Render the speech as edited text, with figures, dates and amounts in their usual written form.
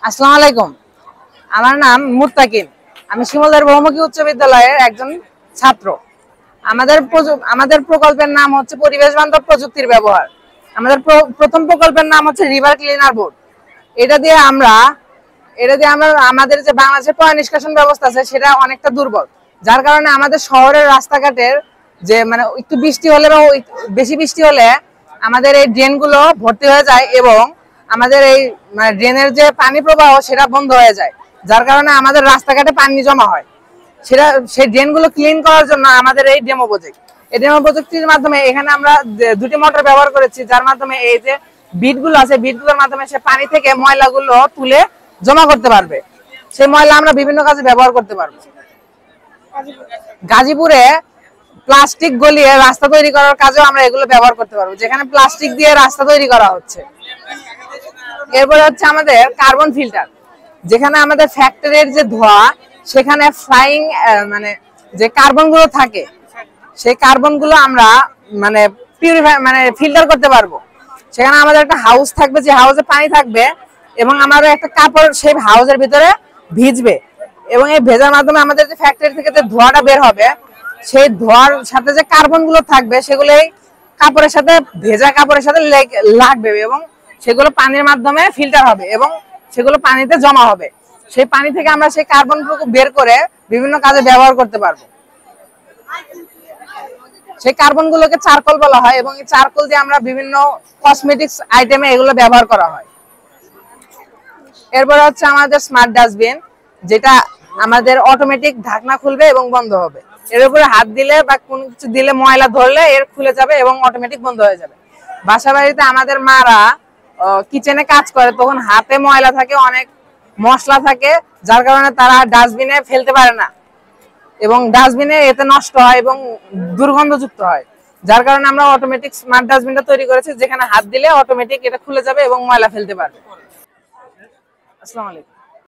আসসালামু আলাইকুম। আমার নাম মুত্তাকিন। আমি শিমুলদার বহুমুখী উচ্চ বিদ্যালয়ের একজন ছাত্র। আমাদের প্রকল্পের নাম হচ্ছে পরিবেশ বান্ধব প্রযুক্তির ব্যবহার। আমাদের প্রথম প্রকল্পের নাম হচ্ছে রিভার ক্লিনার বোর্ড। এটা দিয়ে আমরা আমাদের যে বাংলাদেশের পয় নিষ্কাশন ব্যবস্থা আছে সেটা অনেকটা দুর্বল, যার কারণে আমাদের শহরের রাস্তাঘাটের যে মানে একটু বৃষ্টি হলে বা বেশি বৃষ্টি হলে আমাদের এই ড্রেনগুলো ভর্তি হয়ে যায় এবং আমাদের এই মানে ড্রেনের যে পানি প্রবাহ সেটা বন্ধ হয়ে যায়, যার কারণে আমাদের রাস্তাঘাটে পানি জমা হয়। সেই ড্রেনগুলো ক্লিন করার জন্য আমাদের এই ডেমো প্রযুক্তির মাধ্যমে এখানে আমরা দুটি মোটর ব্যবহার করেছি, যার মাধ্যমে এই যে বিটগুলো আছে বিটগুলোর মাধ্যমে সে পানি থেকে ময়লাগুলো তুলে জমা করতে পারবে। সেই ময়লা আমরা বিভিন্ন কাজে ব্যবহার করতে পারবো। গাজীপুরে প্লাস্টিক গলিয়ে রাস্তা তৈরি করার কাজেও আমরা এগুলো ব্যবহার করতে পারবো, যেখানে প্লাস্টিক দিয়ে রাস্তা তৈরি করা হচ্ছে। এরপরে হচ্ছে আমাদের কার্বন ফিল্টার, যেখানে আমাদের ফ্যাক্টরির যে ধোঁয়া সেখানে ফ্লাইং মানে যে কার্বন গুলো থাকে সেই কার্বন গুলো আমরা মানে পিউরিফাই মানে ফিল্টার করতে পারবো। সেখানে আমাদের একটা হাউস থাকবে, যে হাউসে পানি থাকবে এবং আমাদের একটা কাপড় সেই হাউসের ভিতরে ভিজবে এবং এই ভেজার মাধ্যমে আমাদের যে ফ্যাক্টরি থেকে যে ধোঁয়াটা বের হবে সেই ধোঁয়ার সাথে যে কার্বন গুলো থাকবে সেগুলো কাপড়ের সাথে ভেজা কাপড়ের সাথে লাগবে এবং সেগুলো পানির মাধ্যমে ফিল্টার হবে এবং সেগুলো পানিতে জমা হবে। সেই পানি থেকে আমরা সেই কার্বনগুলো বের করে বিভিন্ন কাজে ব্যবহার করতে পারবো। সেই কার্বন গুলোকে চারকোল বলা হয় এবং এই চারকোল দিয়ে আমরা বিভিন্ন কসমেটিক্স আইটেমে এগুলো ব্যবহার করা হয়। এরপর হচ্ছে আমাদের স্মার্ট ডাস্টবিন, যেটা আমাদের অটোমেটিক ঢাকনা খুলবে এবং বন্ধ হবে। এর উপরে হাত দিলে বা কোনো কিছু দিলে ময়লা ধরলে এর খুলে যাবে এবং অটোমেটিক বন্ধ হয়ে যাবে। বাসা বাড়িতে আমাদের মারা কিচেনে কাজ করে, তখন হাতে ময়লা থাকে, অনেক মশলা থাকে, যার কারণে তারা ডাস্টবিনে ফেলতে পারে না এবং ডাস্টবিনে এতে নষ্ট হয় এবং দুর্গন্ধযুক্ত হয়। যার কারণে আমরা অটোমেটিক স্মার্ট ডাস্টবিনটা তৈরি করেছি, যেখানে হাত দিলে অটোমেটিক এটা খুলে যাবে এবং ময়লা ফেলতে পারবে। আসসালামু আলাইকুম।